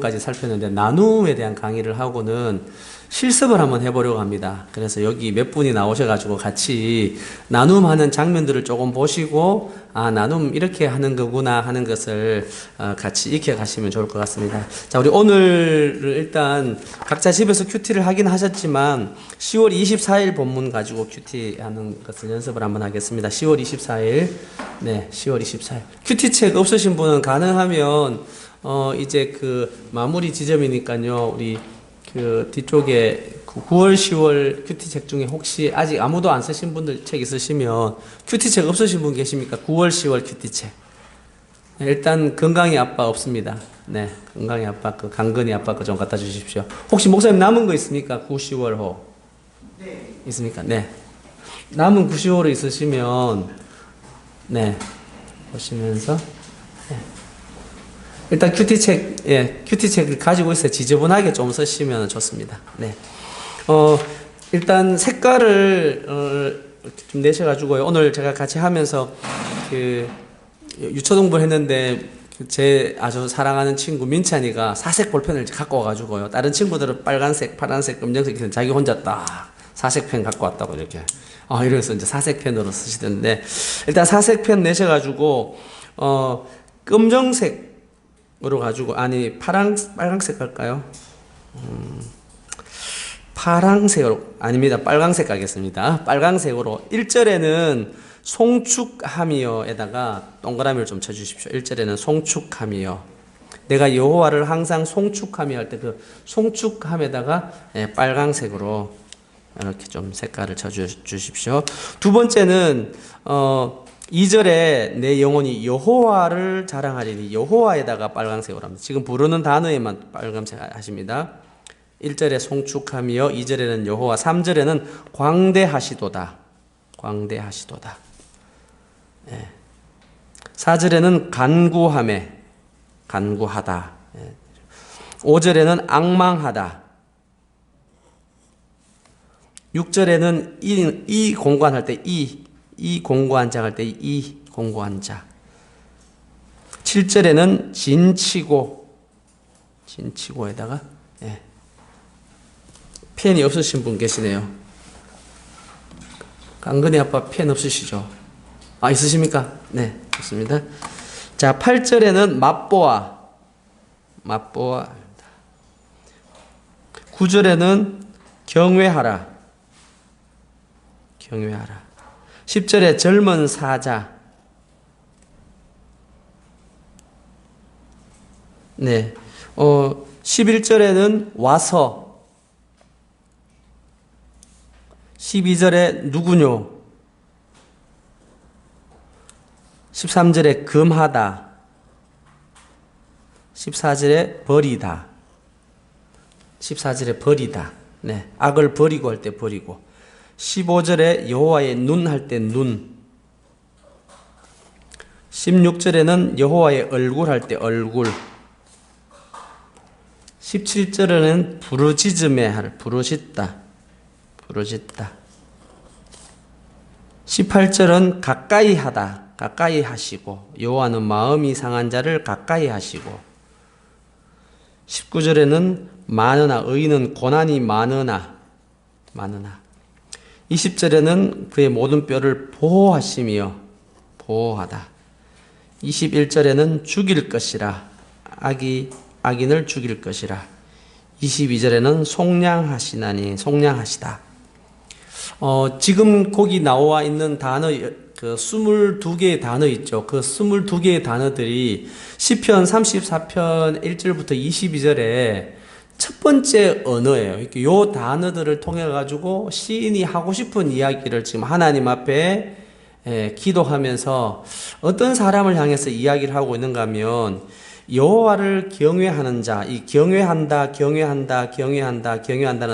까지 살폈는데 나눔에 대한 강의를 하고는 실습을 한번 해보려고 합니다. 그래서 여기 몇 분이 나오셔가지고 같이 나눔하는 장면들을 조금 보시고 아 나눔 이렇게 하는 거구나 하는 것을 같이 익혀 가시면 좋을 것 같습니다. 자, 우리 오늘 일단 각자 집에서 큐티를 하긴 하셨지만 10월 24일 본문 가지고 큐티 하는 것을 연습을 한번 하겠습니다. 10월 24일 네 10월 24일 큐티 책 없으신 분은 가능하면 이제 그 마무리 지점이니까요. 우리 그 뒤쪽에 9월, 10월 큐티책 중에 혹시 아직 아무도 안 쓰신 분들 책 있으시면 큐티책 없으신 분 계십니까? 9월, 10월 큐티책. 일단 건강이 아빠 없습니다. 네, 건강이 아빠 그 강건이 아빠 거 좀 갖다 주십시오. 혹시 목사님 남은 거 있습니까? 9, 10월호. 네. 있습니까? 네. 남은 9, 10월호 있으시면 네 보시면서. 일단 큐티책, 예, 큐티책을 가지고 있어요. 지저분하게 좀 쓰시면 좋습니다. 네. 일단 색깔을, 좀 내셔가지고요. 오늘 제가 같이 하면서 그 유초동부를 했는데 제 아주 사랑하는 친구 민찬이가 사색 볼펜을 갖고 와가지고요. 다른 친구들은 빨간색, 파란색, 검정색 있는데 자기 혼자 딱 사색펜 갖고 왔다고 이렇게. 이래서 이제 사색펜으로 쓰시던데 일단 사색펜 내셔가지고, 검정색, 으로 가지고 아니 빨강색 할까요? 파랑색으로 아닙니다. 빨강색 가겠습니다. 빨강색으로 1절에는 송축하미여에다가 동그라미를 좀 쳐주십시오. 1절에는 송축하미여. 내가 여호와를 항상 송축하며 할 때 그 송축함에다가 빨강색으로 이렇게 좀 색깔을 쳐주십시오. 두 번째는 2절에 내 영혼이 여호와를 자랑하리니 여호와에다가 빨간색으로 합니다. 지금 부르는 단어에만 빨간색 하십니다. 1절에 송축하며 2절에는 여호와 3절에는 광대하시도다. 광대하시도다. 4절에는 간구하매 간구하다. 5절에는 악망하다. 6절에는 이 공관할 때 이 공고한 자 할 때 이 공고한 자. 7절에는 진치고에다가 펜이 없으신 분 계시네요. 강근희 아빠 펜 없으시죠? 있으십니까? 네, 좋습니다. 자, 8절에는 맛보아. 9절에는 경외하라. 10절에 젊은 사자. 네. 11절에는 와서. 12절에 누구뇨. 13절에 금하다. 14절에 버리다. 14절에 버리다. 네. 악을 버리고 할 때 버리고. 15절에 여호와의 눈 할 때 눈. 16절에는 여호와의 얼굴 할 때 얼굴. 17절에는 부르짖음에 할 부르짖다. 18절은 가까이 하다. 가까이 하시고 여호와는 마음이 상한 자를 가까이 하시고. 19절에는 많으나 의인은 고난이 많으나 20절에는 그의 모든 뼈를 보호하시며 보호하다. 21절에는 죽일 것이라 악인을 죽일 것이라. 22절에는 속량하시나니 속량하시다. 지금 거기 나와 있는 단어 그 22개의 단어 있죠. 그 22개의 단어들이 시편 34편 1절부터 22절에 첫 번째 언어예요. 이 단어들을 통해 가지고 시인이 하고 싶은 이야기를 지금 하나님 앞에 기도하면서 어떤 사람을 향해서 이야기를 하고 있는가 하면 여호와를 경외하는 자, 이 경외한다는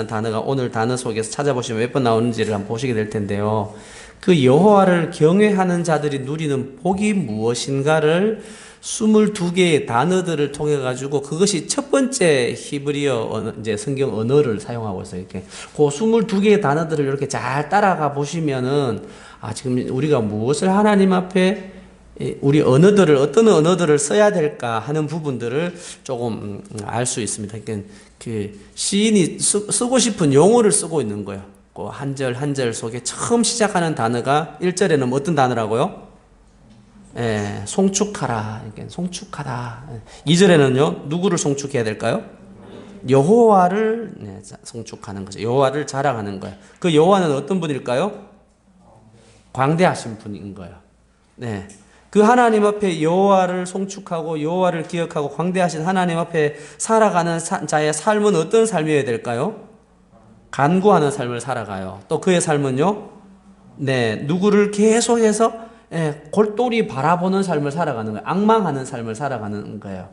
단어가 오늘 단어 속에서 찾아보시면 몇 번 나오는지를 한번 보시게 될 텐데요. 그 여호와를 경외하는 자들이 누리는 복이 무엇인가를 22개의 단어들을 통해 가지고 그것이 첫 번째 히브리어 이제 성경 언어를 사용하고 있어요. 이렇게 그 22개의 단어들을 이렇게 잘 따라가 보시면은 지금 우리가 무엇을 하나님 앞에 우리 언어들을 어떤 언어들을 써야 될까 하는 부분들을 조금 알 수 있습니다. 그러니까 그 시인이 쓰고 싶은 용어를 쓰고 있는 거예요. 그 한 절 한 절 속에 처음 시작하는 단어가 1절에는 어떤 단어라고요? 예, 송축하라. 그러니까 송축하다. 2절에는요, 누구를 송축해야 될까요? 여호와를 송축하는 거죠. 여호와를 자랑하는 거예요. 그 여호와는 어떤 분일까요? 광대하신 분인 거예요. 네. 그 하나님 앞에 여호와를 송축하고 여호와를 기억하고 광대하신 하나님 앞에 살아가는 자의 삶은 어떤 삶이어야 될까요? 간구하는 삶을 살아가요. 또 그의 삶은요, 네, 누구를 계속해서 골똘히 바라보는 삶을 살아가는 거예요. 앙망하는 삶을 살아가는 거예요.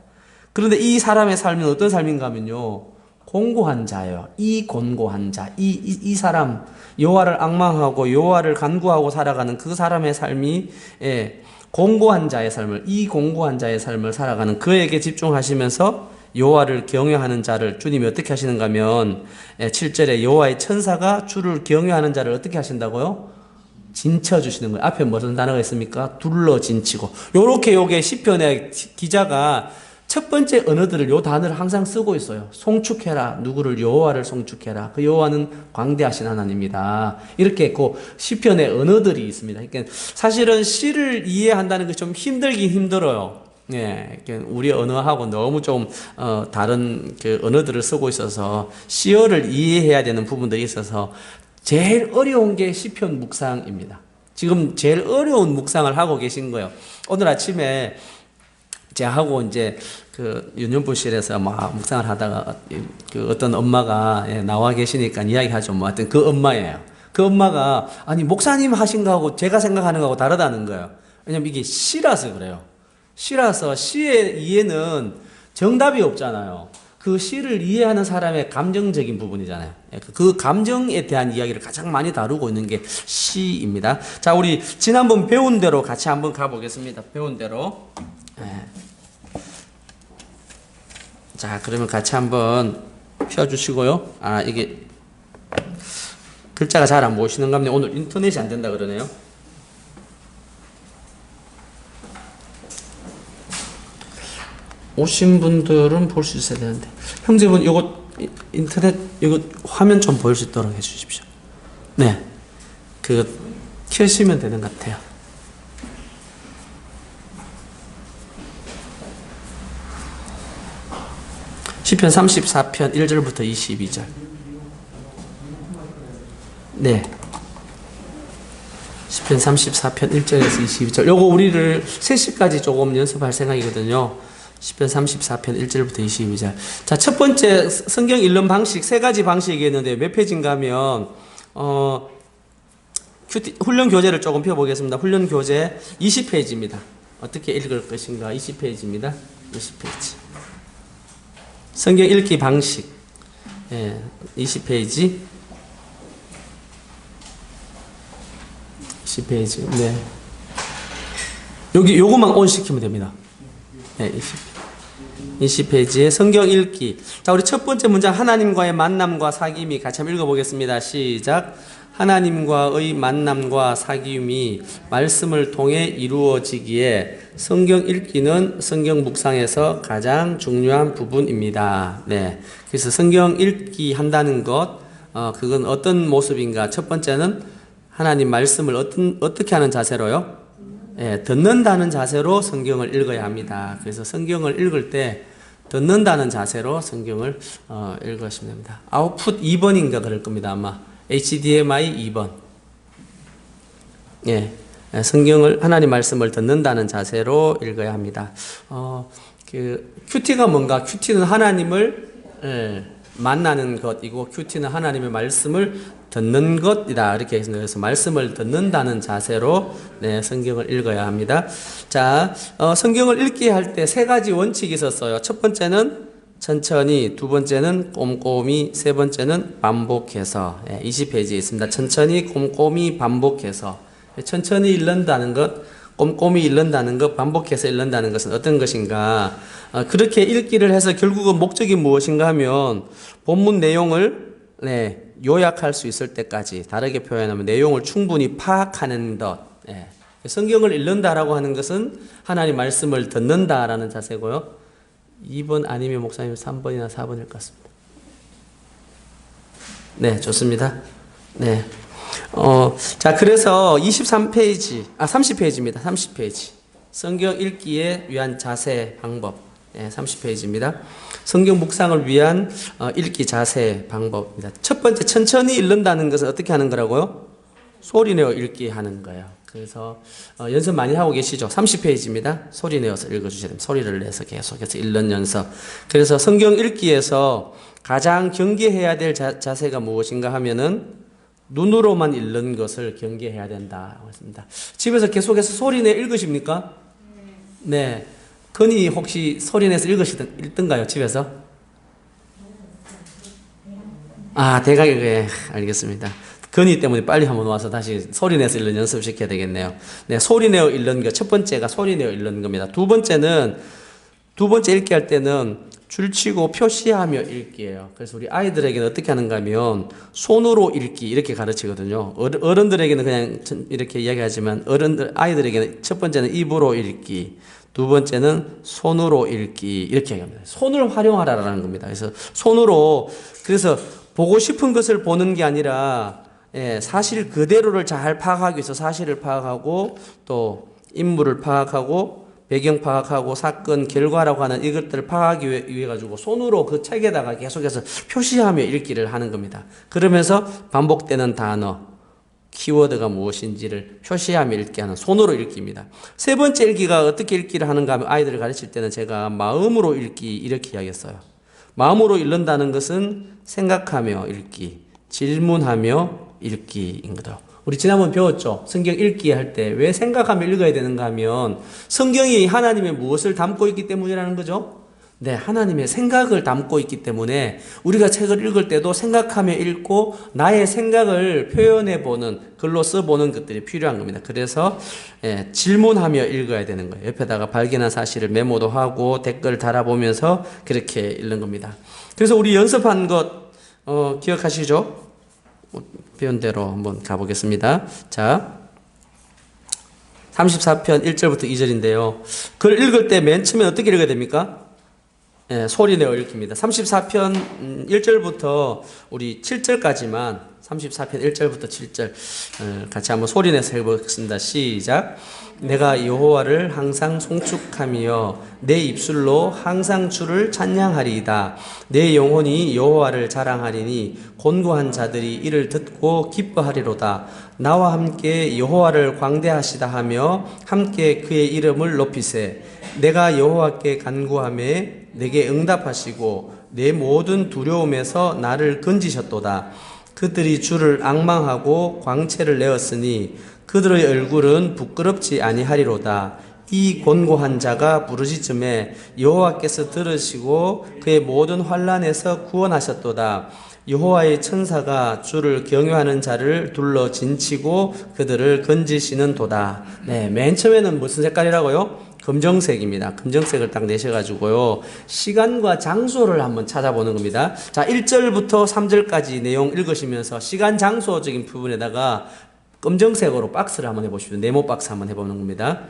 그런데 이 사람의 삶은 어떤 삶인가 하면요, 곤고한 자예요. 이 곤고한 자, 이 사람, 여호와를 앙망하고 여호와를 간구하고 살아가는 그 사람의 삶이 공고한 자의 삶을, 이 공고한 자의 삶을 살아가는 그에게 집중하시면서 여호와를 경외하는 자를 주님이 어떻게 하시는가 하면 7절에 여호와의 천사가 주를 경외하는 자를 어떻게 하신다고요? 진쳐 주시는 거예요. 앞에 무슨 단어가 있습니까? 둘러 진치고. 요렇게 요게 시편의 기자가 첫 번째 언어들을 요 단어를 항상 쓰고 있어요. 송축해라. 누구를 여호와를 송축해라. 그 여호와는 광대하신 하나님이다. 이렇게 그 시편의 언어들이 있습니다. 그러니까 사실은 시를 이해한다는 게 좀 힘들긴 힘들어요. 예, 우리 언어하고 너무 좀 다른 그 언어들을 쓰고 있어서 시어를 이해해야 되는 부분들이 있어서 제일 어려운 게 시편 묵상입니다. 지금 제일 어려운 묵상을 하고 계신 거예요. 오늘 아침에 제하고 이제 그 유년부실에서 막 묵상을 하다가 그 어떤 엄마가 나와 계시니까 이야기하죠. 뭐 하여튼 그 엄마예요. 그 엄마가 아니 목사님 하신 거하고 제가 생각하는 거하고 다르다는 거예요. 왜냐면 이게 시라서 그래요. 시라서 시의 이해는 정답이 없잖아요. 그 시를 이해하는 사람의 감정적인 부분이잖아요. 그 감정에 대한 이야기를 가장 많이 다루고 있는 게 시입니다. 자, 우리 지난번 배운 대로 같이 한번 가보겠습니다. 배운 대로. 자, 그러면 같이 한번 펴주시고요. 아, 이게 글자가 잘 안 보이시는가 보네. 오늘 인터넷이 안 된다 그러네요. 오신 분들은 볼 수 있어야 되는데, 형제분 이거 인터넷 이거 화면 좀 보일 수 있도록 해주십시오. 네, 그 켜시면 되는 것 같아요. 시편 34편 1절부터 22절. 네. 시편 34편 1절에서 22절. 요거 우리를 3시까지 조금 연습할 생각이거든요. 시편 34편 1절부터 22절. 자, 첫 번째 성경 읽는 방식, 3가지 방식이 있는데 몇 페이지인가 하면, 훈련 교재를 조금 펴보겠습니다. 훈련 교재 20페이지입니다. 어떻게 읽을 것인가? 20페이지입니다. 20페이지. 성경 읽기 방식. 20페이지. 20페이지. 네. 요것만 온 시키면 됩니다. 네, 20페이지에 성경 읽기. 자, 우리 첫 번째 문장 하나님과의 만남과 사귐이 같이 한번 읽어보겠습니다. 시작. 하나님과의 만남과 사귐이 말씀을 통해 이루어지기에 성경 읽기는 성경 묵상에서 가장 중요한 부분입니다. 네. 그래서 성경 읽기 한다는 것, 그건 어떤 모습인가? 첫 번째는 하나님 말씀을 어떻게 하는 자세로요? 듣는다는 자세로 성경을 읽어야 합니다. 그래서 성경을 읽을 때 듣는다는 자세로 성경을 읽으시면 됩니다. 아웃풋 2번인가 그럴 겁니다. 아마 HDMI 2번. 성경을 하나님 말씀을 듣는다는 자세로 읽어야 합니다. 큐티가 뭔가? 큐티는 하나님을 만나는 것이고 큐티는 하나님의 말씀을 듣는 것이다. 이렇게 했습니다. 그래서 말씀을 듣는다는 자세로 성경을 읽어야 합니다. 자, 성경을 읽게 할 때 3가지 원칙이 있었어요. 첫 번째는 천천히, 두 번째는 꼼꼼히, 세 번째는 반복해서. 20페이지에 있습니다. 천천히, 꼼꼼히, 반복해서. 천천히 읽는다는 것, 꼼꼼히 읽는다는 것, 반복해서 읽는다는 것은 어떤 것인가? 그렇게 읽기를 해서 결국은 목적이 무엇인가 하면 본문 내용을 요약할 수 있을 때까지, 다르게 표현하면 내용을 충분히 파악하는 것, 성경을 읽는다라고 하는 것은 하나님 말씀을 듣는다라는 자세고요. 2번 아니면 목사님 3번이나 4번일 것 같습니다. 네, 좋습니다. 네. 자, 그래서 30페이지입니다. 30페이지. 성경 읽기에 위한 자세 방법. 네, 30페이지입니다. 성경 묵상을 위한 읽기 자세 방법입니다. 첫 번째, 천천히 읽는다는 것은 어떻게 하는 거라고요? 소리내어 읽기 하는 거예요. 그래서 연습 많이 하고 계시죠? 30페이지입니다. 소리내어서 읽어주셔야 됩니다. 소리를 내서 계속해서 읽는 연습. 그래서 성경 읽기에서 가장 경계해야 될 자세가 무엇인가 하면은 눈으로만 읽는 것을 경계해야 된다고 했습니다. 집에서 계속해서 소리내 읽으십니까? 네. 건이 혹시 소리내서 읽던가요? 집에서? 아, 대각에, 네, 알겠습니다. 건의 때문에 빨리 한번 와서 다시 소리내서 읽는 연습 시켜야 되겠네요. 네, 소리내어 읽는 것. 첫 번째가 소리내어 읽는 겁니다. 두 번째 읽기 할 때는 줄치고 표시하며 읽기예요. 그래서 우리 아이들에게는 어떻게 하는가 하면 손으로 읽기 이렇게 가르치거든요. 어른들에게는 그냥 이렇게 이야기하지만 아이들에게는 첫 번째는 입으로 읽기, 두 번째는 손으로 읽기 이렇게 얘기합니다. 손을 활용하라라는 겁니다. 그래서 그래서 보고 싶은 것을 보는 게 아니라 사실 그대로를 잘 파악하기 위해서 사실을 파악하고 또 인물을 파악하고 배경 파악하고 사건 결과라고 하는 이것들을 파악하기 위해 가지고 손으로 그 책에다가 계속해서 표시하며 읽기를 하는 겁니다. 그러면서 반복되는 단어, 키워드가 무엇인지를 표시하며 읽기 하는 손으로 읽기입니다. 세 번째 읽기가 어떻게 읽기를 하는가 하면 아이들을 가르칠 때는 제가 마음으로 읽기 이렇게 이야기했어요. 마음으로 읽는다는 것은 생각하며 읽기, 질문하며 읽기인 거죠. 우리 지난번 배웠죠? 성경 읽기 할 때 왜 생각하며 읽어야 되는가 하면 성경이 하나님의 무엇을 담고 있기 때문이라는 거죠. 네, 하나님의 생각을 담고 있기 때문에 우리가 책을 읽을 때도 생각하며 읽고 나의 생각을 표현해보는, 글로 써보는 것들이 필요한 겁니다. 그래서 질문하며 읽어야 되는 거예요. 옆에다가 발견한 사실을 메모도 하고 댓글 달아보면서 그렇게 읽는 겁니다. 그래서 우리 연습한 것 기억하시죠? 배운 대로 한번 가보겠습니다. 자, 34편 1절부터 2절인데요. 그걸 읽을 때 맨 처음에 어떻게 읽어야 됩니까? 소리내어 읽힙니다. 34편 1절부터 우리 7절까지만 34편 1절부터 7절 같이 한번 소리내서 해보겠습니다. 시작. 내가 여호와를 항상 송축하며 내 입술로 항상 주를 찬양하리이다. 내 영혼이 여호와를 자랑하리니 곤고한 자들이 이를 듣고 기뻐하리로다. 나와 함께 여호와를 광대하시다 하며 함께 그의 이름을 높이세. 내가 여호와께 간구하매 내게 응답하시고 내 모든 두려움에서 나를 건지셨도다. 그들이 주를 앙망하고 광채를 내었으니 그들의 얼굴은 부끄럽지 아니하리로다. 이 곤고한 자가 부르짖음에 여호와께서 들으시고 그의 모든 환난에서 구원하셨도다. 여호와의 천사가 주를 경외하는 자를 둘러 진치고 그들을 건지시는 도다. 네, 맨 처음에는 무슨 색깔이라고요? 검정색입니다. 검정색을 딱 내셔가지고요. 시간과 장소를 한번 찾아보는 겁니다. 자, 1절부터 3절까지 내용 읽으시면서 시간, 장소적인 부분에다가 검정색으로 박스를 한번 해보십시오. 네모 박스 한번 해보는 겁니다.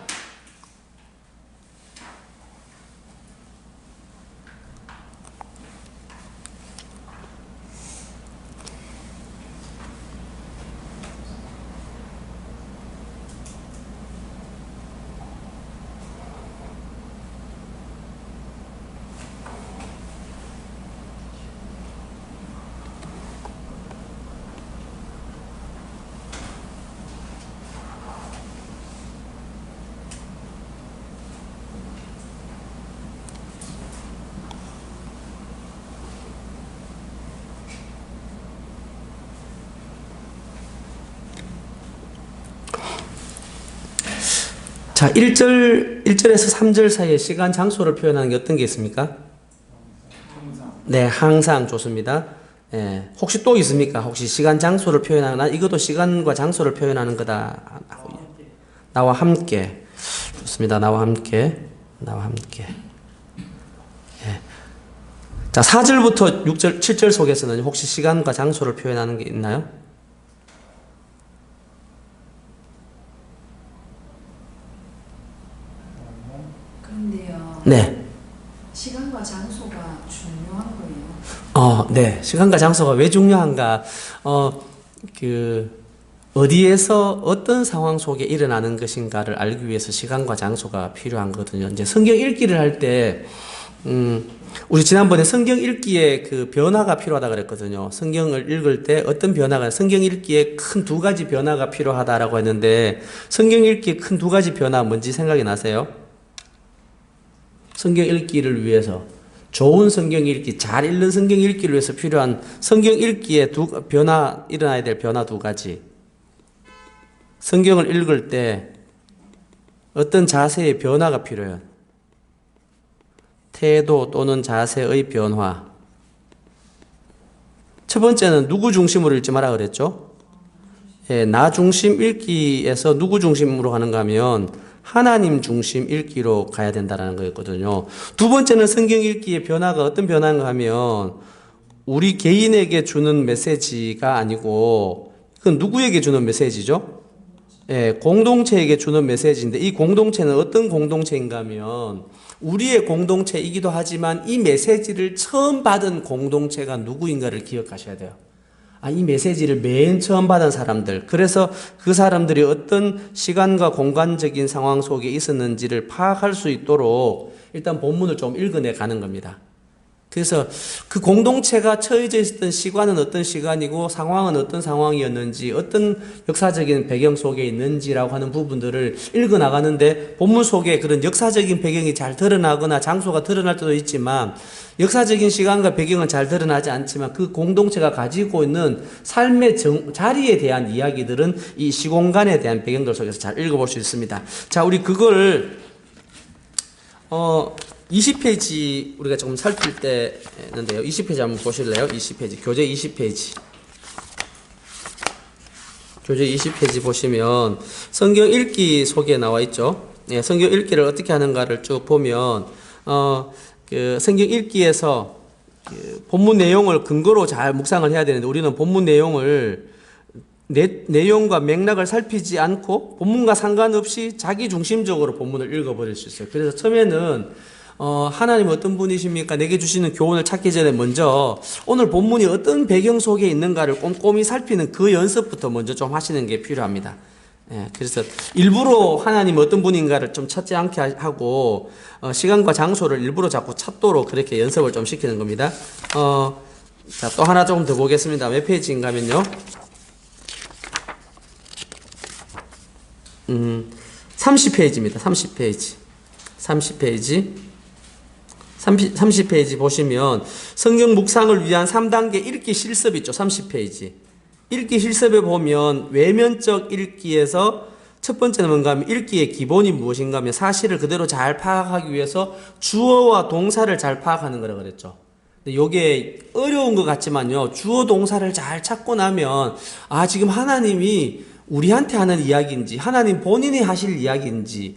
자, 1절에서 3절 사이에 시간, 장소를 표현하는 게 어떤 게 있습니까? 네, 항상 좋습니다. 혹시 또 있습니까? 혹시 시간, 장소를 표현하나? 이것도 시간과 장소를 표현하는 거다. 나와 함께. 좋습니다. 나와 함께. 나와 함께. 자, 4절부터 6절, 7절 속에서는 혹시 시간과 장소를 표현하는 게 있나요? 네. 시간과 장소가 중요한 거예요. 네. 시간과 장소가 왜 중요한가? 어디에서 어떤 상황 속에 일어나는 것인가를 알기 위해서 시간과 장소가 필요한 거거든요. 이제 성경 읽기를 할 때, 우리 지난번에 성경 읽기에 그 변화가 필요하다 그랬거든요. 성경을 읽을 때 어떤 변화가, 성경 읽기에 큰 두 가지 변화가 필요하다라고 했는데, 성경 읽기에 큰 두 가지 변화 뭔지 생각이 나세요? 성경 읽기를 위해서, 좋은 성경 읽기, 잘 읽는 성경 읽기를 위해서 필요한 성경 읽기에 일어나야 될 변화 두 가지. 성경을 읽을 때 어떤 자세의 변화가 필요해요. 태도 또는 자세의 변화. 첫 번째는 누구 중심으로 읽지 마라 그랬죠? 나 중심 읽기에서 누구 중심으로 가는가 하면 하나님 중심 읽기로 가야 된다는 거였거든요. 두 번째는 성경 읽기의 변화가 어떤 변화인가 하면 우리 개인에게 주는 메시지가 아니고 그건 누구에게 주는 메시지죠? 공동체에게 주는 메시지인데 이 공동체는 어떤 공동체인가 하면 우리의 공동체이기도 하지만 이 메시지를 처음 받은 공동체가 누구인가를 기억하셔야 돼요. 이 메시지를 맨 처음 받은 사람들. 그래서 그 사람들이 어떤 시간과 공간적인 상황 속에 있었는지를 파악할 수 있도록 일단 본문을 좀 읽어내 가는 겁니다. 그래서 그 공동체가 처해져 있었던 시간은 어떤 시간이고 상황은 어떤 상황이었는지 어떤 역사적인 배경 속에 있는지라고 하는 부분들을 읽어나가는데 본문 속에 그런 역사적인 배경이 잘 드러나거나 장소가 드러날 때도 있지만 역사적인 시간과 배경은 잘 드러나지 않지만 그 공동체가 가지고 있는 삶의 자리에 대한 이야기들은 이 시공간에 대한 배경들 속에서 잘 읽어볼 수 있습니다. 자, 우리 그걸 20페이지 우리가 조금 살필 때는데요. 20페이지 한번 보실래요? 20페이지. 교재 20페이지. 교재 20페이지 보시면 성경 읽기 속에 나와 있죠. 성경 읽기를 어떻게 하는가를 쭉 보면 그 성경 읽기에서 그 본문 내용을 근거로 잘 묵상을 해야 되는데 우리는 본문 내용을 내용과 맥락을 살피지 않고 본문과 상관없이 자기 중심적으로 본문을 읽어버릴 수 있어요. 그래서 처음에는 하나님 어떤 분이십니까? 내게 주시는 교훈을 찾기 전에 먼저 오늘 본문이 어떤 배경 속에 있는가를 꼼꼼히 살피는 그 연습부터 먼저 좀 하시는 게 필요합니다. 그래서 일부러 하나님 어떤 분인가를 좀 찾지 않게 하고 시간과 장소를 일부러 자꾸 찾도록 그렇게 연습을 좀 시키는 겁니다. 자, 또 하나 조금 더 보겠습니다. 몇 페이지인가 하면요. 30페이지입니다. 30페이지. 30페이지 보시면 성경 묵상을 위한 3단계 읽기 실습 있죠. 30페이지. 읽기 실습에 보면 외면적 읽기에서 첫 번째는 뭔가 하면 읽기의 기본이 무엇인가 하면 사실을 그대로 잘 파악하기 위해서 주어와 동사를 잘 파악하는 거라고 그랬죠. 근데 이게 어려운 것 같지만요. 주어 동사를 잘 찾고 나면 지금 하나님이 우리한테 하는 이야기인지 하나님 본인이 하실 이야기인지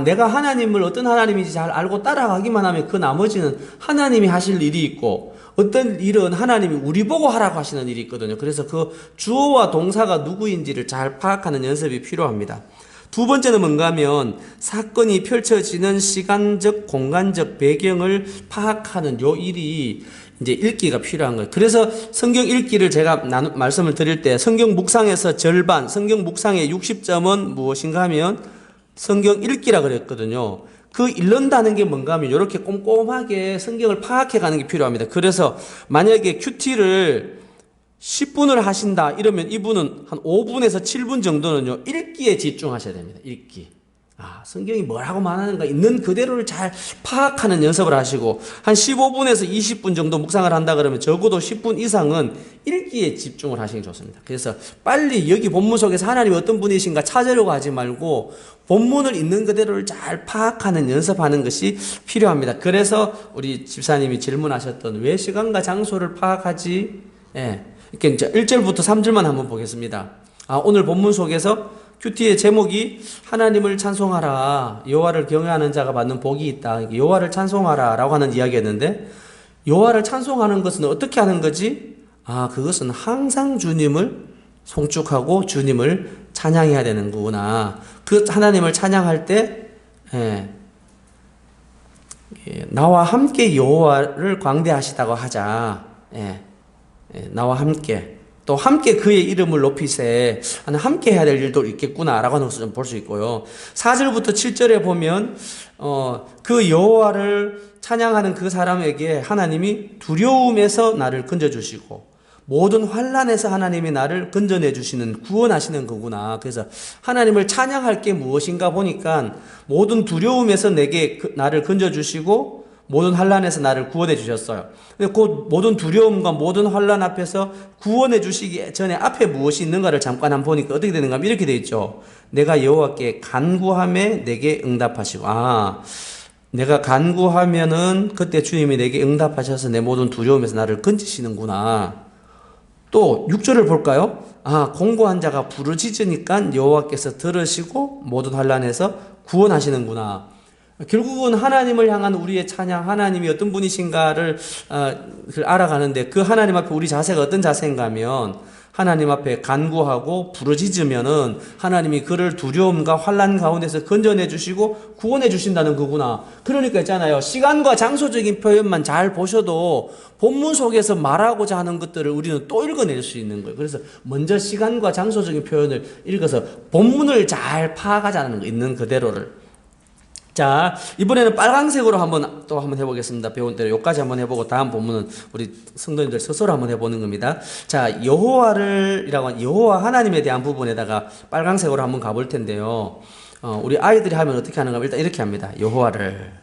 내가 하나님을 어떤 하나님인지 잘 알고 따라가기만 하면 그 나머지는 하나님이 하실 일이 있고 어떤 일은 하나님이 우리 보고 하라고 하시는 일이 있거든요. 그래서 그 주어와 동사가 누구인지를 잘 파악하는 연습이 필요합니다. 두 번째는 뭔가 하면 사건이 펼쳐지는 시간적 공간적 배경을 파악하는 요 일이 이제 읽기가 필요한 거예요. 그래서 성경 읽기를 제가 말씀을 드릴 때 성경 묵상에서 절반, 성경 묵상의 60점은 무엇인가 하면 성경 읽기라 그랬거든요. 그 읽는다는 게 뭔가 하면 이렇게 꼼꼼하게 성경을 파악해 가는 게 필요합니다. 그래서 만약에 큐티를 10분을 하신다 이러면 이분은 한 5분에서 7분 정도는요 읽기에 집중하셔야 됩니다. 읽기. 성경이 뭐라고 말하는가 있는 그대로를 잘 파악하는 연습을 하시고 한 15분에서 20분 정도 묵상을 한다 그러면 적어도 10분 이상은 읽기에 집중을 하시는 게 좋습니다. 그래서 빨리 여기 본문 속에서 하나님이 어떤 분이신가 찾으려고 하지 말고 본문을 있는 그대로를 잘 파악하는 연습하는 것이 필요합니다. 그래서 우리 집사님이 질문하셨던 왜 시간과 장소를 파악하지? 이렇게 이제 1절부터 3절만 한번 보겠습니다. 오늘 본문 속에서 큐티의 제목이 하나님을 찬송하라, 여호와를 경외하는 자가 받는 복이 있다. 여호와를 찬송하라 라고 하는 이야기였는데 여호와를 찬송하는 것은 어떻게 하는 거지? 그것은 항상 주님을 송축하고 주님을 찬양해야 되는 거구나. 그 하나님을 찬양할 때 나와 함께 여호와를 광대하시다고 하자. 나와 함께. 또 함께 그의 이름을 높이세. 함께 해야 될 일도 있겠구나라고 하는 것을 좀 볼 수 있고요. 4절부터 7절에 보면 그 여호와를 찬양하는 그 사람에게 하나님이 두려움에서 나를 건져주시고 모든 환난에서 하나님이 나를 건져내 주시는 구원하시는 거구나. 그래서 하나님을 찬양할 게 무엇인가 보니까 모든 두려움에서 나를 건져주시고 모든 환난에서 나를 구원해 주셨어요. 근데 그 모든 두려움과 모든 환난 앞에서 구원해 주시기 전에 앞에 무엇이 있는가를 잠깐 한번 보니까 어떻게 되는가 하면 이렇게 되어 있죠. 내가 여호와께 간구함에 내게 응답하시고 내가 간구하면은 그때 주님이 내게 응답하셔서 내 모든 두려움에서 나를 건지시는구나. 또 6절을 볼까요? 공고한 자가 부르짖으니까 여호와께서 들으시고 모든 환난에서 구원하시는구나. 결국은 하나님을 향한 우리의 찬양, 하나님이 어떤 분이신가를 알아가는데 그 하나님 앞에 우리 자세가 어떤 자세인가 하면 하나님 앞에 간구하고 부르짖으면은 하나님이 그를 두려움과 환난 가운데서 건져내 주시고 구원해 주신다는 거구나. 그러니까 있잖아요. 시간과 장소적인 표현만 잘 보셔도 본문 속에서 말하고자 하는 것들을 우리는 또 읽어낼 수 있는 거예요. 그래서 먼저 시간과 장소적인 표현을 읽어서 본문을 잘 파악하자는 거, 있는 그대로를. 자, 이번에는 빨간색으로 한번 해보겠습니다. 배운 대로 여기까지 한번 해보고 다음 본문은 우리 성도님들 스스로 한번 해보는 겁니다. 자, 여호와 하나님에 대한 부분에다가 빨간색으로 한번 가볼 텐데요. 우리 아이들이 하면 어떻게 하는가 하면 일단 이렇게 합니다. 여호와를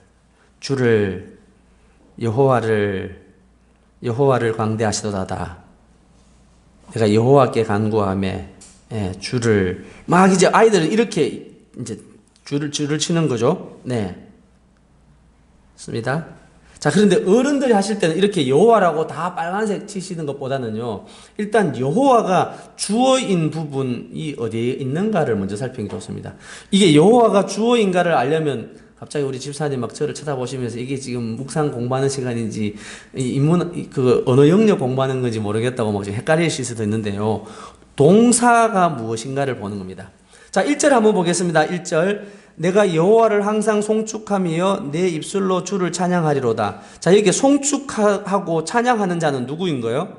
광대하시도다다. 내가 여호와께 간구하며 주를 막 이제 아이들은 이렇게 이제 줄을 치는 거죠. 네. 습니다. 자, 그런데 어른들이 하실 때는 이렇게 여호와라고 다 빨간색 치시는 것보다는요, 일단 여호와가 주어인 부분이 어디에 있는가를 먼저 살피는 게 좋습니다. 이게 여호와가 주어인가를 알려면 갑자기 우리 집사님 막 저를 쳐다보시면서 이게 지금 묵상 공부하는 시간인지 언어 영역 공부하는 건지 모르겠다고 막 헷갈리실 수도 있는데요. 동사가 무엇인가를 보는 겁니다. 자, 1절 한번 보겠습니다. 1절. 내가 여호와를 항상 송축하며 내 입술로 주를 찬양하리로다. 자, 여기 송축하고 찬양하는 자는 누구인 거예요?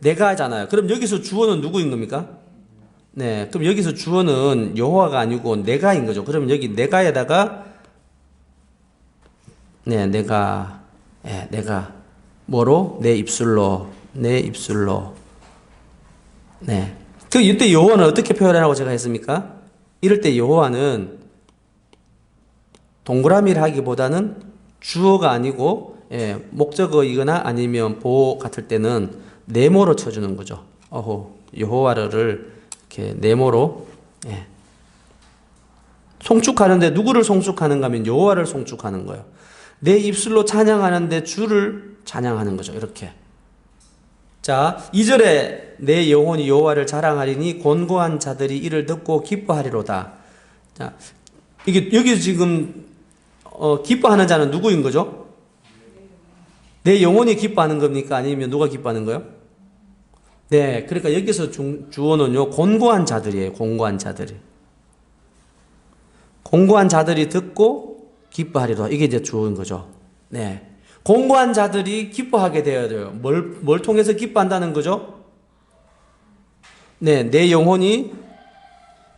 내가 하잖아요. 그럼 여기서 주어는 누구인 겁니까? 네, 그럼 여기서 주어는 여호와가 아니고 내가인 거죠. 그러면 여기 내가에다가 내가 뭐로? 내 입술로. 네. 이때 여호와는 어떻게 표현하라고 제가 했습니까? 이럴 때 여호와는 동그라미를 하기보다는 주어가 아니고 목적어이거나 아니면 보호 같을 때는 네모로 쳐주는 거죠. 여호와를 이렇게 네모로 송축하는데 누구를 송축하는가 하면 여호와를 송축하는 거예요. 내 입술로 찬양하는데 주를 찬양하는 거죠. 이렇게. 자, 2절에 내 영혼이 여호와를 자랑하리니 곤고한 자들이 이를 듣고 기뻐하리로다. 자, 이게 여기 지금 기뻐하는 자는 누구인 거죠? 내 영혼이 기뻐하는 겁니까? 아니면 누가 기뻐하는 거예요? 네, 그러니까 여기서 주어는요, 곤고한 자들이에요. 곤고한 자들이 듣고 기뻐하리로다. 이게 이제 주어인 거죠. 네. 공고한 자들이 기뻐하게 되어야 돼요. 뭘 통해서 기뻐한다는 거죠? 네, 내 영혼이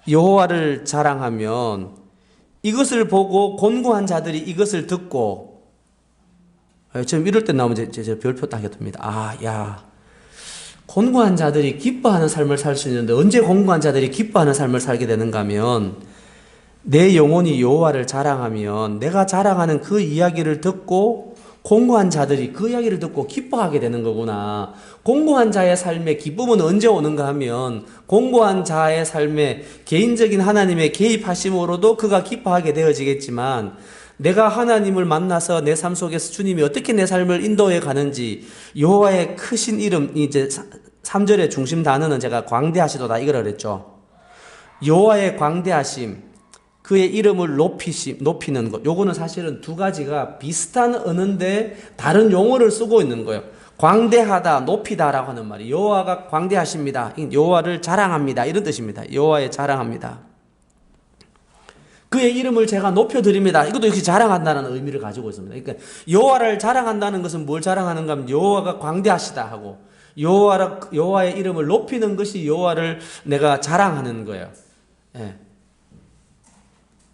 여호와를 자랑하면 이것을 보고 곤고한 자들이 이것을 듣고 지금 이럴 때 나오면 제 별표 딱 듭니다. 곤고한 자들이 기뻐하는 삶을 살 수 있는데 언제 곤고한 자들이 기뻐하는 삶을 살게 되는가 하면 내 영혼이 여호와를 자랑하면 내가 자랑하는 그 이야기를 듣고 공고한 자들이 그 이야기를 듣고 기뻐하게 되는 거구나. 공고한 자의 삶에 기쁨은 언제 오는가 하면 공고한 자의 삶에 개인적인 하나님의 개입하심으로도 그가 기뻐하게 되어지겠지만 내가 하나님을 만나서 내 삶 속에서 주님이 어떻게 내 삶을 인도해 가는지 여호와의 크신 이름, 이제 3절의 중심 단어는 제가 광대하시도다 이거라 그랬죠. 여호와의 광대하심, 그의 이름을 높이는 것. 요거는 사실은 두 가지가 비슷한 언어인데 다른 용어를 쓰고 있는 거예요. 광대하다, 높이다라고 하는 말이 여호와가 광대하십니다. 여호와를 자랑합니다. 이런 뜻입니다. 여호와의 자랑합니다. 그의 이름을 제가 높여드립니다. 이것도 역시 자랑한다는 의미를 가지고 있습니다. 그러니까 여호와를 자랑한다는 것은 뭘 자랑하는가 하면 여호와가 광대하시다 하고 여호와의 이름을 높이는 것이 여호와를 내가 자랑하는 거예요. 예.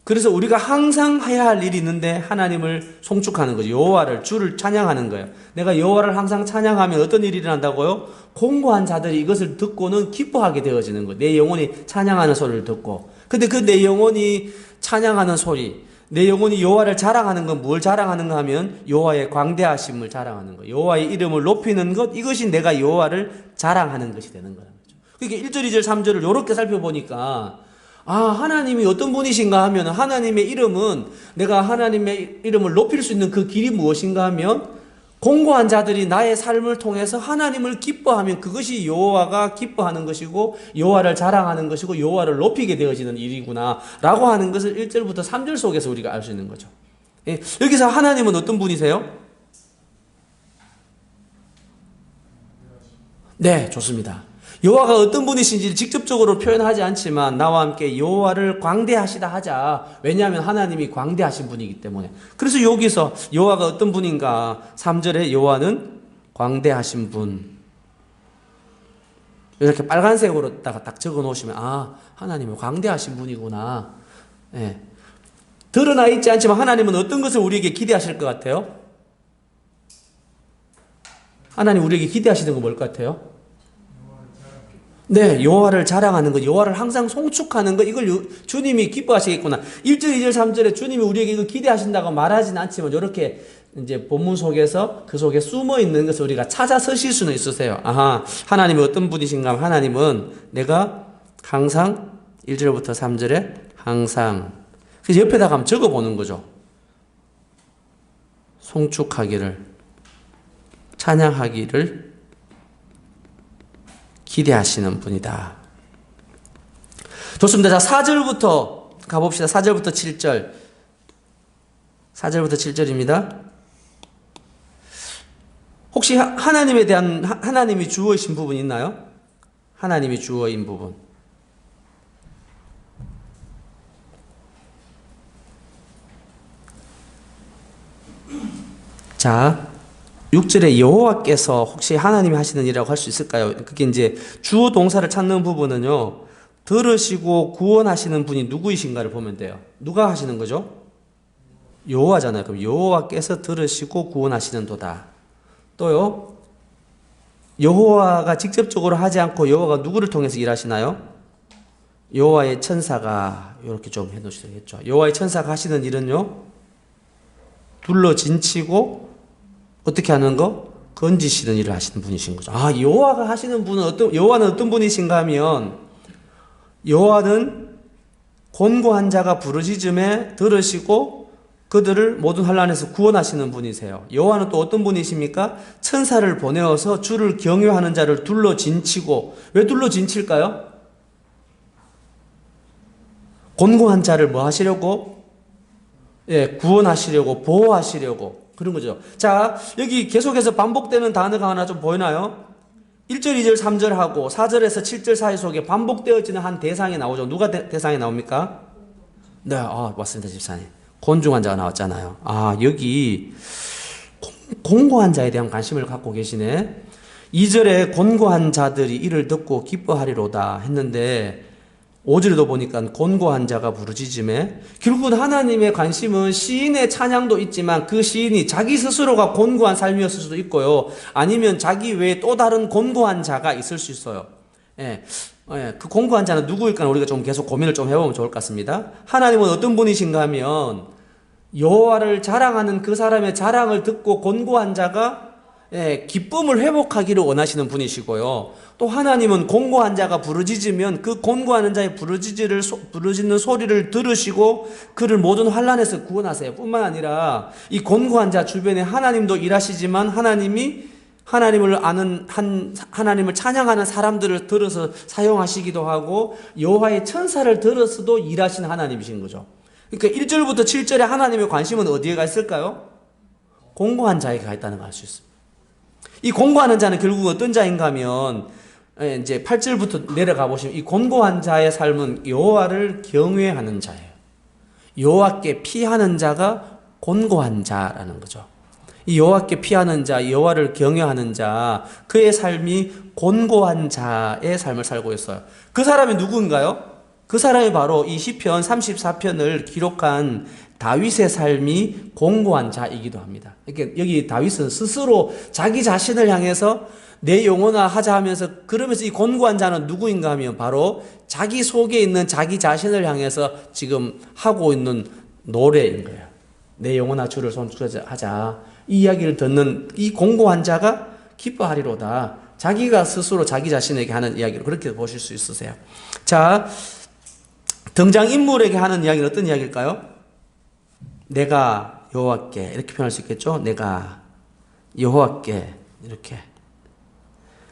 그래서 우리가 항상 해야 할 일이 있는데 하나님을 송축하는 거죠. 여호와를 주를 찬양하는 거예요. 내가 여호와를 항상 찬양하면 어떤 일이 일어난다고요? 공고한 자들이 이것을 듣고는 기뻐하게 되어지는 거예요. 내 영혼이 찬양하는 소리를 듣고. 근데 그 내 영혼이 찬양하는 소리, 내 영혼이 여호와를 자랑하는 건 뭘 자랑하는가 하면 여호와의 광대하심을 자랑하는 거예요. 여호와의 이름을 높이는 것, 이것이 내가 여호와를 자랑하는 것이 되는 거라는 거죠. 그러니까 1절, 2절, 3절을 이렇게 살펴보니까 하나님이 어떤 분이신가 하면 하나님의 이름은 내가 하나님의 이름을 높일 수 있는 그 길이 무엇인가 하면 공고한 자들이 나의 삶을 통해서 하나님을 기뻐하면 그것이 여호와가 기뻐하는 것이고 여호와를 자랑하는 것이고 여호와를 높이게 되어지는 일이구나 라고 하는 것을 1절부터 3절 속에서 우리가 알 수 있는 거죠. 예, 여기서 하나님은 어떤 분이세요? 네, 좋습니다. 여호와가 어떤 분이신지 직접적으로 표현하지 않지만 나와 함께 여호와를 광대하시다 하자. 왜냐하면 하나님이 광대하신 분이기 때문에. 그래서 여기서 여호와가 어떤 분인가 3절에 여호와는 광대하신 분. 이렇게 빨간색으로 딱 적어 놓으시면 하나님은 광대하신 분이구나. 예. 드러나 있지 않지만 하나님은 어떤 것을 우리에게 기대하실 것 같아요? 하나님 우리에게 기대하시는 거 뭘 것 같아요? 네, 여호와를 자랑하는 것, 여호와를 항상 송축하는 것, 이걸 주님이 기뻐하시겠구나. 1절, 2절, 3절에 주님이 우리에게 이거 기대하신다고 말하지는 않지만 이렇게 이제 본문 속에서 그 속에 숨어 있는 것을 우리가 찾아 서실 수는 있으세요. 하나님이 어떤 분이신가 하면 하나님은 내가 항상 1절부터 3절에 항상 그래서 옆에다가 한번 적어 보는 거죠. 송축하기를, 찬양하기를 기대하시는 분이다. 좋습니다. 자, 4절부터 가봅시다. 4절부터 7절. 4절부터 7절입니다. 혹시 하나님에 대한, 하나님이 주어이신 부분 있나요? 하나님이 주어인 부분. 자, 6절에 여호와께서 혹시 하나님이 하시는 일이라고 할 수 있을까요? 그게 이제 주어 동사를 찾는 부분은요, 들으시고 구원하시는 분이 누구이신가를 보면 돼요. 누가 하시는 거죠? 여호와잖아요. 그럼 여호와께서 들으시고 구원하시는 도다. 또요, 여호와가 직접적으로 하지 않고 여호와가 누구를 통해서 일하시나요? 여호와의 천사가 이렇게 좀 해놓으시겠죠. 여호와의 천사가 하시는 일은요, 둘러 진치고 어떻게 하는 거? 건지시는 일을 하시는 분이신 거죠. 여호와가 하시는 분은 여호와는 어떤 분이신가 하면 여호와는 곤고한 자가 부르짖음에 들으시고 그들을 모든 환난에서 구원하시는 분이세요. 여호와는 또 어떤 분이십니까? 천사를 보내어서 주를 경외하는 자를 둘러 진치고, 왜 둘러 진칠까요? 곤고한 자를 뭐 하시려고? 구원하시려고, 보호하시려고 그런 거죠. 자, 여기 계속해서 반복되는 단어가 하나 좀 보이나요? 1절, 2절, 3절하고 4절에서 7절 사이 속에 반복되어지는 한 대상이 나오죠. 누가 대상이 나옵니까? 네, 맞습니다, 집사님. 곤중한 자가 나왔잖아요. 여기 곤고한 자에 대한 관심을 갖고 계시네. 2절에 곤고한 자들이 이를 듣고 기뻐하리로다 했는데 5절에도 보니까 곤고한 자가 부르짖음에, 결국은 하나님의 관심은 시인의 찬양도 있지만 그 시인이 자기 스스로가 곤고한 삶이었을 수도 있고요, 아니면 자기 외에 또 다른 곤고한 자가 있을 수 있어요. 그 곤고한 자는 누구일까 우리가 좀 계속 고민을 좀 해보면 좋을 것 같습니다. 하나님은 어떤 분이신가 하면 여호와를 자랑하는 그 사람의 자랑을 듣고 곤고한 자가 기쁨을 회복하기를 원하시는 분이시고요, 또 하나님은 곤고한 자가 부르짖으면 그 곤고한 자의 부르짖는 소리를 들으시고 그를 모든 환난에서 구원하세요. 뿐만 아니라 이 곤고한 자 주변에 하나님도 일하시지만 하나님을 아는 하나님을 찬양하는 사람들을 들어서 사용하시기도 하고 여호와의 천사를 들어서도 일하시는 하나님이신 거죠. 그러니까 1절부터 7절에 하나님의 관심은 어디에 가 있을까요? 곤고한 자에게 가 있다는 걸 알 수 있습니다. 이 곤고하는 자는 결국 어떤 자인가 하면 이제 8절부터 내려가 보시면 이 곤고한 자의 삶은 여호와를 경외하는 자예요. 여호와께 피하는 자가 곤고한 자라는 거죠. 이 여호와께 피하는 자, 여호와를 경외하는 자, 그의 삶이 곤고한 자의 삶을 살고 있어요. 그 사람이 누구인가요? 그 사람이 바로 이 시편 34편을 기록한 다윗의 삶이 곤고한 자이기도 합니다. 이렇게 여기 다윗은 스스로 자기 자신을 향해서 내 영혼아 하자 하면서, 그러면서 이 곤고한 자는 누구인가 하면 바로 자기 속에 있는 자기 자신을 향해서 지금 하고 있는 노래인 거예요. 내 영혼아 주를 송축하자. 이 이야기를 듣는 이 곤고한 자가 기뻐하리로다. 자기가 스스로 자기 자신에게 하는 이야기를 그렇게 보실 수 있으세요. 자, 등장인물에게 하는 이야기는 어떤 이야기일까요? 내가 여호와께, 이렇게 표현할 수 있겠죠? 내가 여호와께, 이렇게.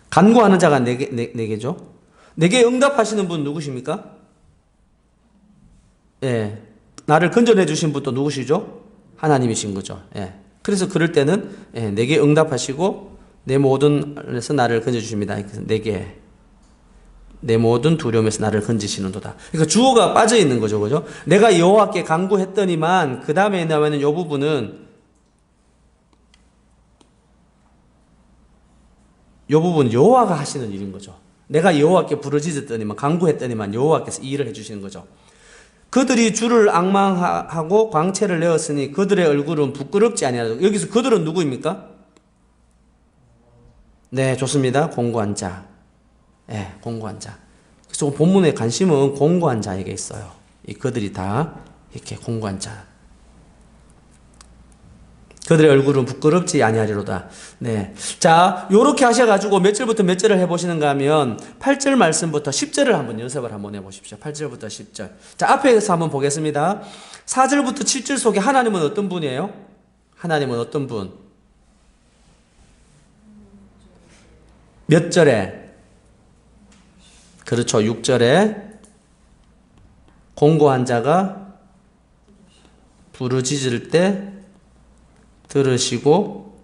간구하는 자가 네개죠. 내게 응답하시는 분 누구십니까? 예. 나를 건져내 주신 분 또 누구시죠? 하나님이신 거죠. 예. 그래서 그럴 때는 내게 응답하시고 내 모든 에서 나를 건져 주십니다. 내게 내 모든 두려움에서 나를 건지시는도다. 그러니까 주어가 빠져 있는 거죠, 그죠? 내가 여호와께 간구했더니만 그 다음에 나오는 이 부분은 여호와가 하시는 일인 거죠. 내가 여호와께 부르짖었더니만, 간구했더니만 여호와께서 이 일을 해주시는 거죠. 그들이 주를 앙망하고 광채를 내었으니 그들의 얼굴은 부끄럽지 아니하다. 여기서 그들은 누구입니까? 네, 좋습니다. 공고한 자. 네, 공고한 자. 그래서 본문의 관심은 공고한 자에게 있어요. 이 그들이 다 이렇게 공고한 자. 그들의 얼굴은 부끄럽지 아니하리로다. 네. 자, 요렇게 하셔가지고 몇 절부터 몇 절을 해보시는가 하면 8절 말씀부터 10절을 한번 연습을 한번 해보십시오. 8절부터 10절. 자, 앞에서 한번 보겠습니다. 4절부터 7절 속에 하나님은 어떤 분이에요? 하나님은 어떤 분? 몇 절에? 그렇죠. 6절에 공고한 자가 부르짖을 때 들으시고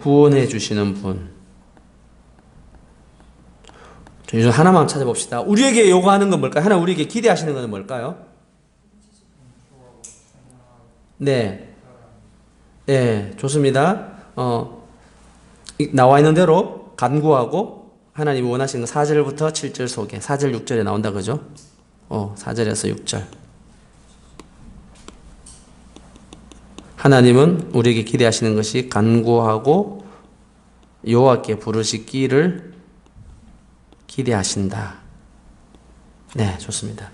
구원해 주시는 분. 요즘 하나만 찾아봅시다. 우리에게 요구하는 건 뭘까요? 하나 우리에게 기대하시는 건 뭘까요? 네. 네, 좋습니다. 나와 있는 대로 간구하고 하나님이 원하시는 건 4절부터 7절 속에 4절 6절에 나온다 그죠? 4절에서 6절. 하나님은 우리에게 기대하시는 것이 간구하고 여호와께 부르시기를 기대하신다. 네, 좋습니다.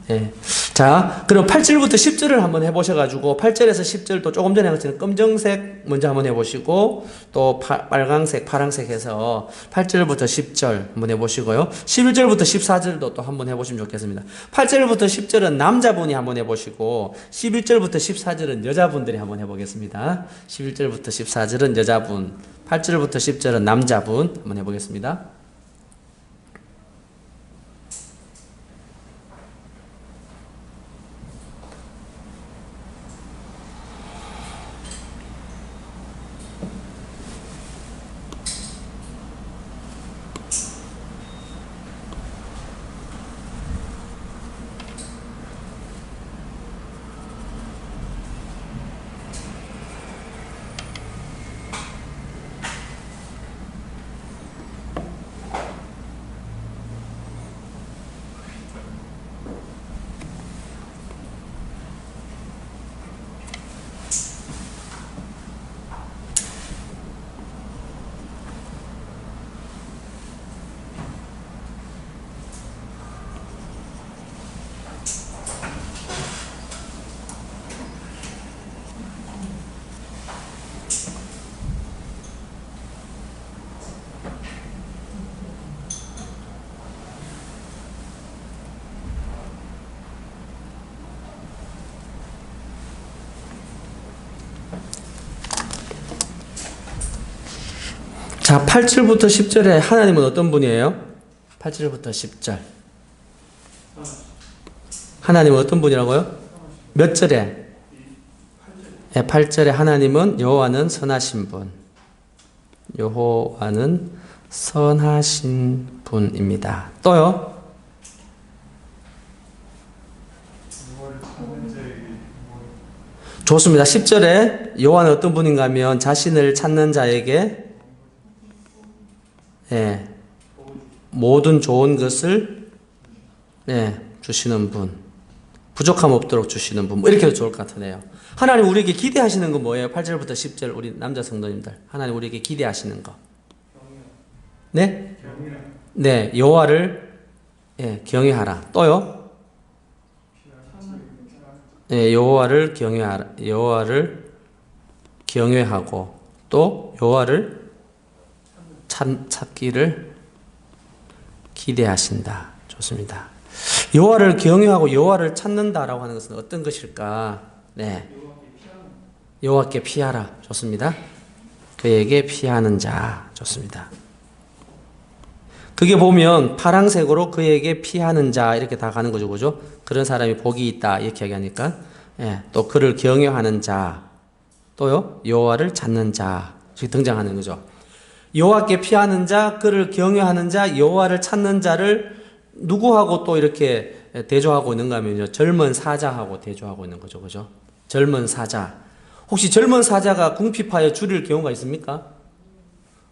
네. 자, 그럼 8절부터 10절을 한번 해보셔가지고 8절에서 10절도 조금 전에 했던 검정색 먼저 한번 해보시고 또 빨강색, 파랑색 해서 8절부터 10절 한번 해보시고요. 11절부터 14절도 또 한번 해보시면 좋겠습니다. 8절부터 10절은 남자분이 한번 해보시고 11절부터 14절은 여자분들이 한번 해보겠습니다. 11절부터 14절은 여자분, 8절부터 10절은 남자분 한번 해보겠습니다. 자, 8절부터 10절에 하나님은 어떤 분이에요? 8절부터 10절. 하나님은 어떤 분이라고요? 몇 절에? 네, 8절에 하나님은 여호와는 선하신 분. 여호와는 선하신 분입니다. 또요? 좋습니다. 10절에 여호와는 어떤 분인가 하면 자신을 찾는 자에게 예, 모든 좋은 것을 예, 주시는 분, 부족함 없도록 주시는 분, 뭐 이렇게 해도 좋을 것 같으네요. 하나님 우리에게 기대하시는 건 뭐예요? 8절부터 10절 우리 남자 성도님들, 하나님 우리에게 기대하시는 거. 네? 네, 여호와를 예, 경외하라. 또요? 예, 여호와를 경외하라. 여호와를 경외하고 또 여호와를 찾기를 기대하신다. 좋습니다. 여호와를 경외하고 여호와를 찾는다라고 하는 것은 어떤 것일까? 네, 여호와께 피하라. 좋습니다. 그에게 피하는 자. 좋습니다. 그게 보면 파랑색으로 그에게 피하는 자 이렇게 다 가는 거죠, 그죠? 그런 사람이 복이 있다 이렇게 얘기하니까 예, 또 그를 경외하는 자, 또요 여호와를 찾는 자 이렇게 등장하는 거죠. 여호와께 피하는 자, 그를 경외하는 자, 여호와를 찾는 자를 누구하고 또 이렇게 대조하고 있는가 하면요, 젊은 사자하고 대조하고 있는 거죠, 그죠? 젊은 사자. 혹시 젊은 사자가 궁핍하여 줄일 경우가 있습니까?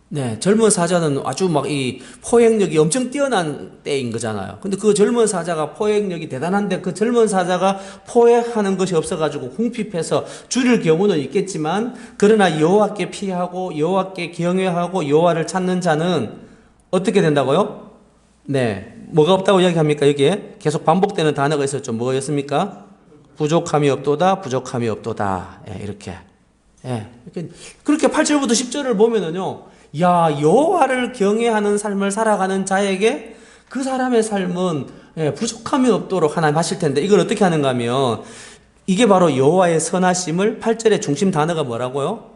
네, 젊은 사자는 아주 막 이 포획력이 엄청 뛰어난 때인 거잖아요. 근데 그 젊은 사자가 포획력이 대단한데 그 젊은 사자가 포획하는 것이 없어가지고 궁핍해서 줄일 경우는 있겠지만, 그러나 여호와께 피하고 여호와께 경외하고 여호와를 찾는 자는 어떻게 된다고요? 네, 뭐가 없다고 이야기합니까? 여기에 계속 반복되는 단어가 있었죠. 뭐였습니까? 부족함이 없도다, 부족함이 없도다. 예, 이렇게. 예, 이렇게 그렇게 8절부터 10절을 보면은요, 야, 여호와를 경외하는 삶을 살아가는 자에게 그 사람의 삶은 예, 부족함이 없도록 하나님 하실 텐데, 이걸 어떻게 하는가 하면 이게 바로 여호와의 선하심을 8절의 중심 단어가 뭐라고요?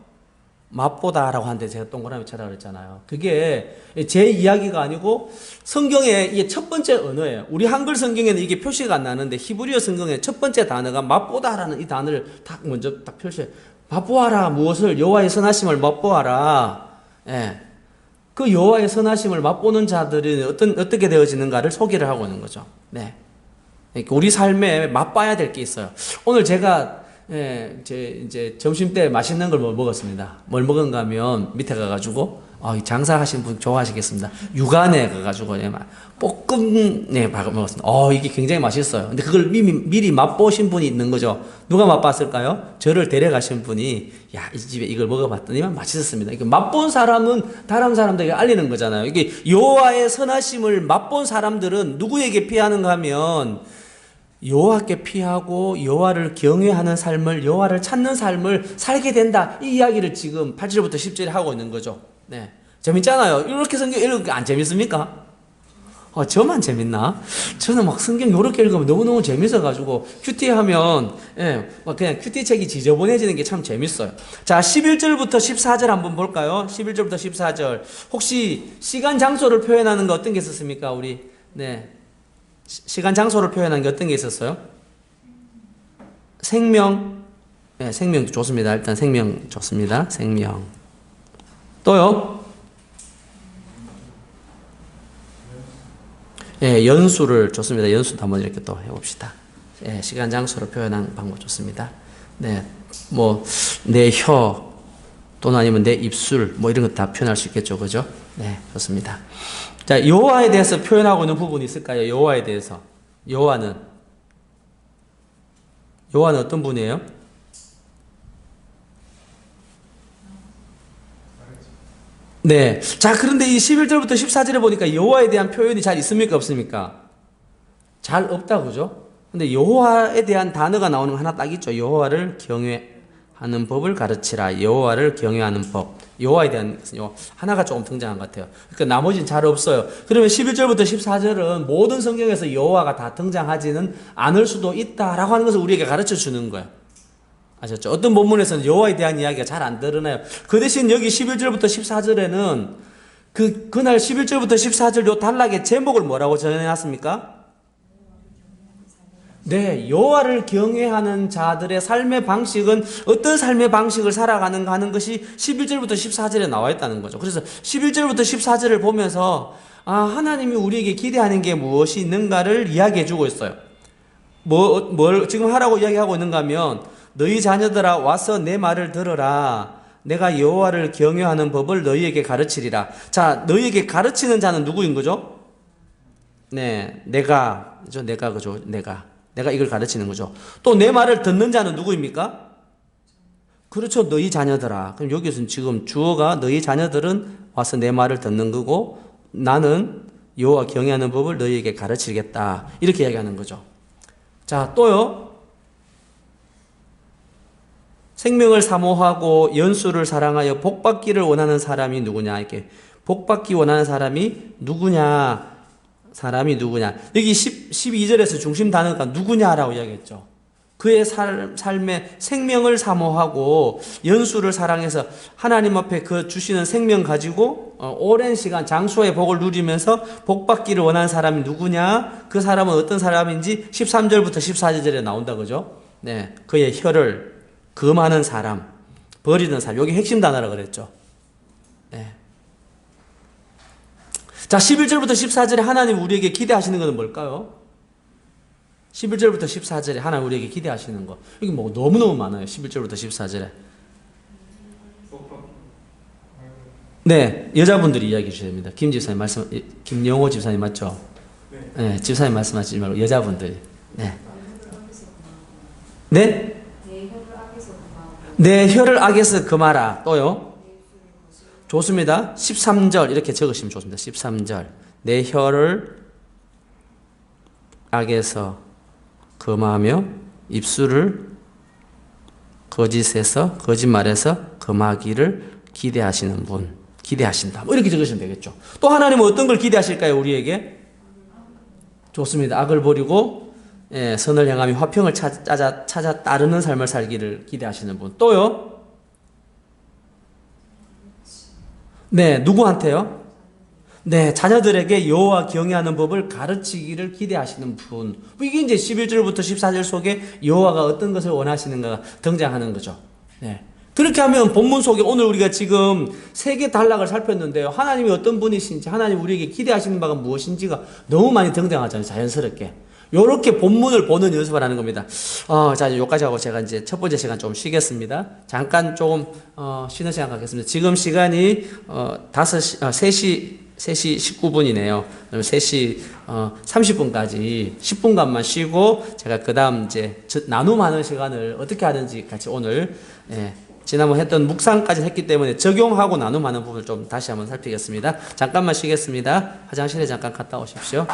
맛보다라고 하는데 제가 동그라미 쳐라 그랬잖아요. 그게 제 이야기가 아니고 성경의 이게 첫 번째 언어예요. 우리 한글 성경에는 이게 표시가 안 나는데 히브리어 성경의 첫 번째 단어가 맛보다라는 이 단어를 딱 먼저 딱 표시해. 맛보아라. 무엇을? 여호와의 선하심을 맛보아라. 예. 그 여호와의 선하심을 맛보는 자들이 어떻게 되어지는가를 소개를 하고 있는 거죠. 네. 우리 삶에 맛봐야 될 게 있어요. 오늘 제가 이제 점심 때 맛있는 걸 먹었습니다. 뭘 먹은가 하면 밑에 가가지고 장사하시는 분 좋아하시겠습니다. 육안에 가가지고 볶음 먹었습니다. 이게 굉장히 맛있어요. 근데 그걸 미리 맛보신 분이 있는 거죠. 누가 맛봤을까요? 저를 데려가신 분이 이 집에 이걸 먹어봤더니만 맛있었습니다. 이게 맛본 사람은 다른 사람들에게 알리는 거잖아요. 이게 여호와의 선하심을 맛본 사람들은 누구에게 피하는가 하면 여호와께 피하고 여호와를 경외하는 삶을, 여호와를 찾는 삶을 살게 된다. 이 이야기를 지금 8절부터 10절에 하고 있는 거죠. 네, 재밌잖아요. 이렇게 성경 읽으니까 안 재밌습니까? 저만 재밌나? 저는 막 성경 이렇게 읽으면 너무너무 재밌어가지고 큐티하면 그냥 큐티 책이 지저분해지는 게 참 재밌어요. 자, 11절부터 14절 한번 볼까요? 11절부터 14절. 혹시 시간 장소를 표현하는 거 어떤 게 있었습니까? 우리 시간 장소를 표현한 게 어떤 게 있었어요? 생명. 네, 생명 좋습니다. 일단 생명 좋습니다. 생명. 또요? 연수를 좋습니다. 연수도 한번 이렇게 또 해봅시다. 시간 장소를 표현한 방법 좋습니다. 네, 뭐 내 혀 또는 아니면 내 입술 뭐 이런 거 다 표현할 수 있겠죠, 그죠? 네, 좋습니다. 자, 여호와에 대해서 표현하고 있는 부분이 있을까요? 여호와에 대해서. 여호와는 어떤 분이에요? 네. 자, 그런데 이 11절부터 14절에 보니까 여호와에 대한 표현이 잘 있습니까? 없습니까? 잘 없다, 그죠? 근데 여호와에 대한 단어가 나오는 거 하나 딱 있죠. 여호와를 경외하는 법을 가르치라. 여호와를 경외하는 법. 여호와에 대한 하나가 조금 등장한 것 같아요. 그러니까 나머지는 잘 없어요. 그러면 11절부터 14절은 모든 성경에서 여호와가 다 등장하지는 않을 수도 있다라고 하는 것을 우리에게 가르쳐 주는 거예요. 아셨죠? 어떤 본문에서는 여호와에 대한 이야기가 잘 안 드러나요. 그 대신 여기 11절부터 14절에는 그날 11절부터 14절 요 단락의 제목을 뭐라고 정해놨습니까? 네, 여호와를 경외하는 자들의 삶의 방식은 어떤 삶의 방식을 살아가는가 하는 것이 11절부터 14절에 나와 있다는 거죠. 그래서 11절부터 14절을 보면서 하나님이 우리에게 기대하는 게 무엇이 있는가를 이야기해 주고 있어요. 뭘 지금 하라고 이야기하고 있는가 하면 너희 자녀들아 와서 내 말을 들으라. 내가 여호와를 경외하는 법을 너희에게 가르치리라. 자, 너희에게 가르치는 자는 누구인 거죠? 네, 내가 그죠? 내가 이걸 가르치는 거죠. 또 내 말을 듣는 자는 누구입니까? 그렇죠. 너희 자녀들아. 그럼 여기서는 지금 주어가 너희 자녀들은 와서 내 말을 듣는 거고 나는 여호와 경외하는 법을 너희에게 가르치겠다. 이렇게 이야기하는 거죠. 자, 또요. 생명을 사모하고 연수를 사랑하여 복받기를 원하는 사람이 누구냐? 이렇게 복받기 원하는 사람이 누구냐? 여기 12절에서 중심 단어가 누구냐라고 이야기했죠. 그의 삶의 생명을 사모하고 연수를 사랑해서 하나님 앞에 그 주시는 생명 가지고 오랜 시간 장수의 복을 누리면서 복받기를 원하는 사람이 누구냐? 그 사람은 어떤 사람인지 13절부터 14절에 나온다 그죠? 네, 그의 혀를 금하는 사람, 버리는 사람. 여기 핵심 단어라 그랬죠. 네. 자, 11절부터 14절에 하나님 우리에게 기대하시는 것은 뭘까요? 11절부터 14절에 하나님 우리에게 기대하시는 거. 여기 뭐 너무너무 많아요. 11절부터 14절에. 네, 여자분들이 이야기해 주셔야 됩니다. 김영호 집사님 맞죠? 네, 집사님 말씀하시지 말고 여자분들. 네. 네? 내 혀를 악에서 금하라. 또요? 좋습니다. 13절 이렇게 적으시면 좋습니다. 13절. 내 혀를 악에서 금하며 입술을 거짓말에서 금하기를 기대하시는 분. 기대하신다. 뭐 이렇게 적으시면 되겠죠. 또 하나님은 어떤 걸 기대하실까요? 우리에게? 좋습니다. 악을 버리고 선을 향하며 화평을 찾아 따르는 삶을 살기를 기대하시는 분. 또요? 네, 누구한테요? 네, 자녀들에게 여호와 경외하는 법을 가르치기를 기대하시는 분. 이게 이제 11절부터 14절 속에 여호와가 어떤 것을 원하시는가가 등장하는 거죠. 네. 그렇게 하면 본문 속에 오늘 우리가 지금 세 개 단락을 살폈는데요. 하나님이 어떤 분이신지, 하나님 우리에게 기대하시는 바가 무엇인지가 너무 많이 등장하잖아요. 자연스럽게. 요렇게 본문을 보는 연습을 하는 겁니다. 자, 여기까지 하고 제가 이제 첫 번째 시간 좀 쉬겠습니다. 잠깐 조금, 쉬는 시간 갖겠습니다. 지금 시간이, 3시 19분이네요. 그럼 3시, 30분까지 10분간만 쉬고, 제가 그 다음 이제 나눔하는 시간을 어떻게 하는지 같이 오늘, 지난번 했던 묵상까지 했기 때문에 적용하고 나눔하는 부분을 좀 다시 한번 살피겠습니다. 잠깐만 쉬겠습니다. 화장실에 잠깐 갔다 오십시오.